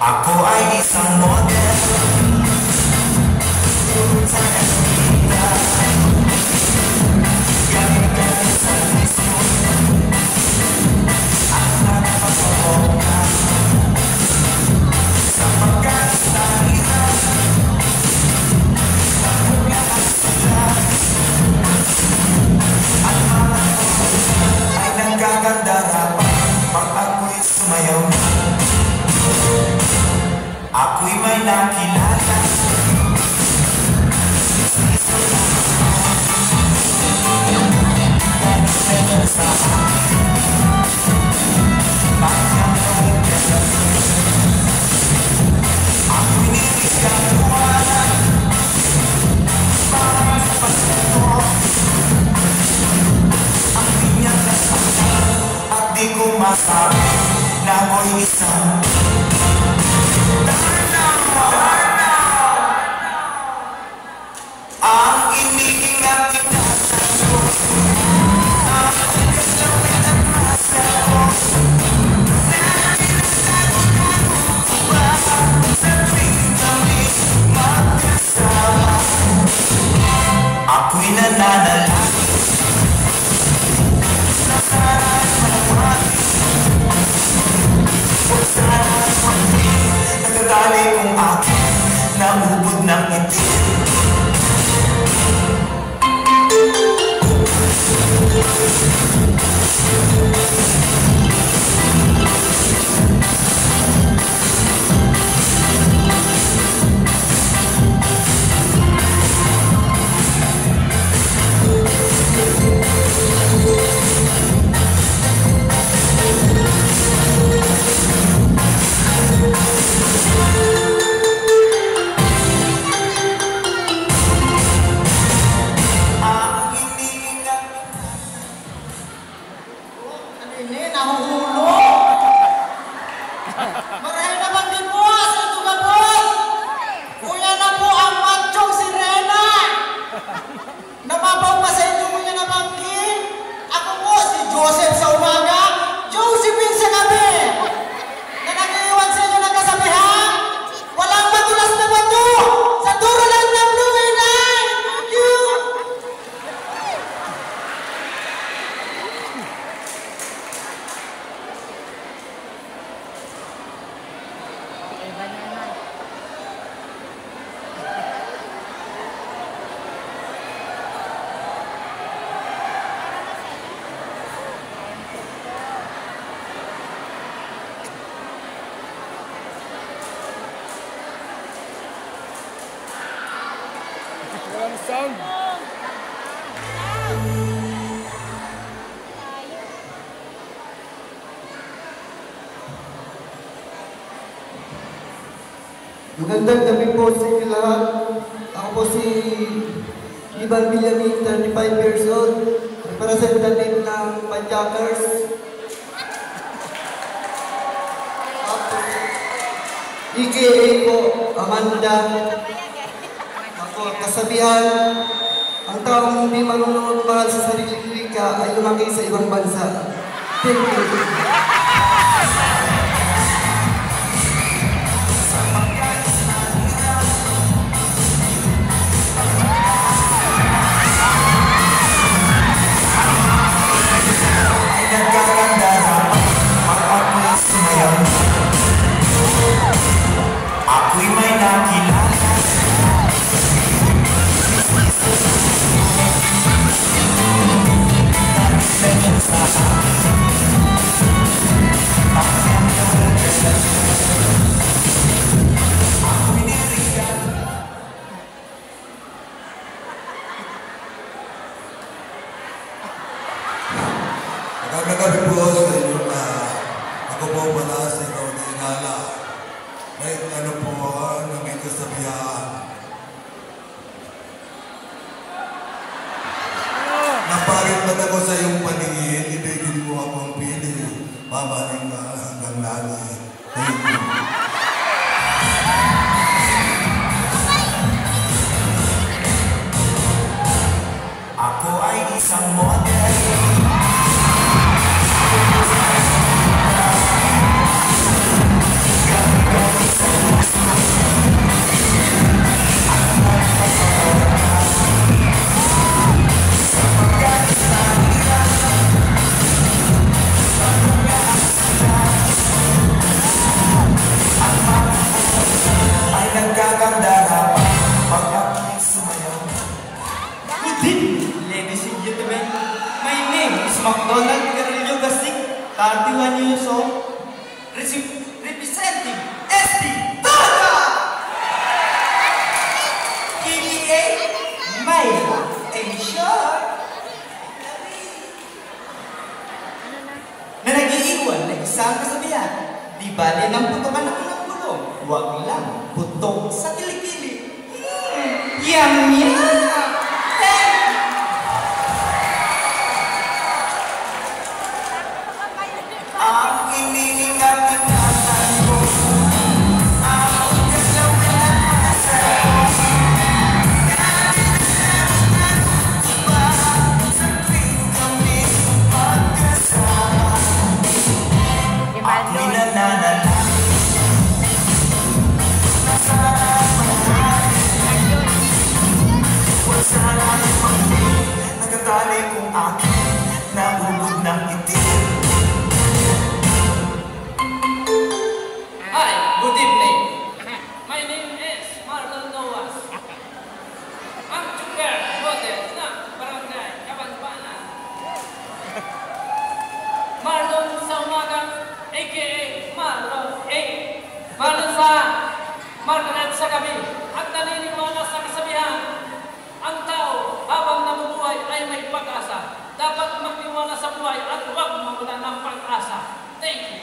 Ako ay isang model. Galing sa mismo at napapagod ka sa pagkakasalihan. Nakulaan sila at mga ay nagkaganda rapat pag ako'y sumayaw. Ako'y may nakilala. Sa akin ako'y nilikaluan para sa pagsato ang pinyang nasaktan at di ko masabi na ako'y isang ang iniingat tinatango ang kaslawin ang rasa ko na pinagtago-tago ko ba sa tuwing kami magkasama. Ako'y nananalangin na sana'y malawagin o sana'y maging nagdadali kong akin na ubod ng itim. Magandang gabi po sa inyo lahat. Ako po si Ivan Villamin, 35 years old, representative ng Panjakers. EKA po, Amanda. Ako, kasabihan, ang taong hindi marunong mahal sa sariling wika ay lumaki sa ibang bansa. Thank you. Ako'y may nakilala. Nagsenyan sa akin ang kanyang relasyon. Ako'y nirigan. Magandang gabi po sa inyo na ako po pala si Ikaw na Inala. Kahit ano po, naging maganda dapat pag ako'y sumayaw. Good evening, ladies and gentlemen. My name is McDonald Carrillo Gasik, 31 years old, representing SD Tada! EBA, Mayra, and short, na nag-iiwan na isang kasabihan, di bale ng putokan ng unang gulong, huwag lang putok sa kilikili. Yum, yum! Ang iniingat-ingatan ko, ang galawin at masal ko, nalilinawan ko ba sa tuwing kami magkasama? Ako'y nananalangin na sana mahal. Huwag sana'y maging nagatali kung aking naubod ng itim. Hi, good evening. My name is Marlon Noas. I'm Chuker, model ng Barangay Kabanbanan. Marlon sa umaga, aka Marlon A. Marlon sa Margaret sa gabi. At naniniwala sa kasabihan, ang tao habang nabubuhay ay may pag-asa. Dapat magtiwala sa buhay at huwag mawala ng pag-asa. Thank you.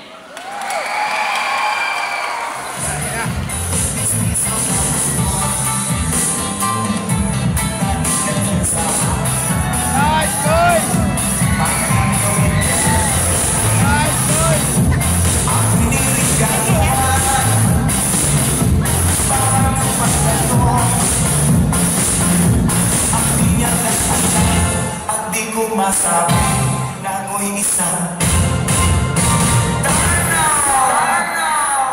At di ko masabi na ako'y isang tanaw.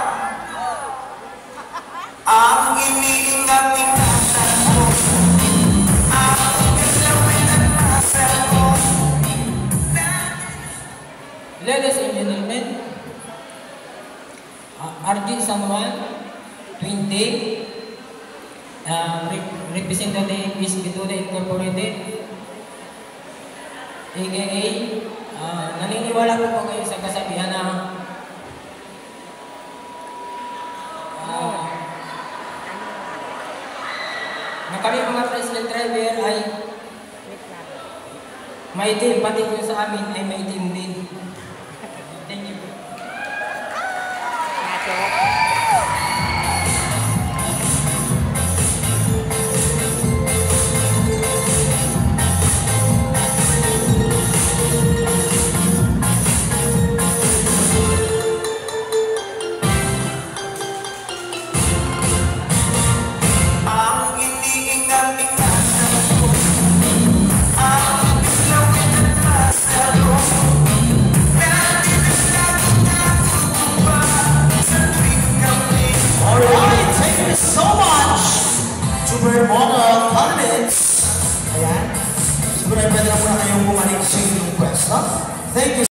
Ang iniingat-ingatan ko, ang galawin at masal ko. Ladies and gentlemen, RG Samuel, 20, representative is Bituda Incorporated, aka, naniniwala po kayo sa kasabihan na na kami mga tricycle driver ay maitim, pati yung sa amin ay maitim din. Thank you. Ang iniingat-ingatan ko, ang galawin at masal ko. Alright, thank you so much! Supermodel Condiments! Ayan. Siguro ay pwede na muna kayong bumalik sa inyong pwesto. Thank you.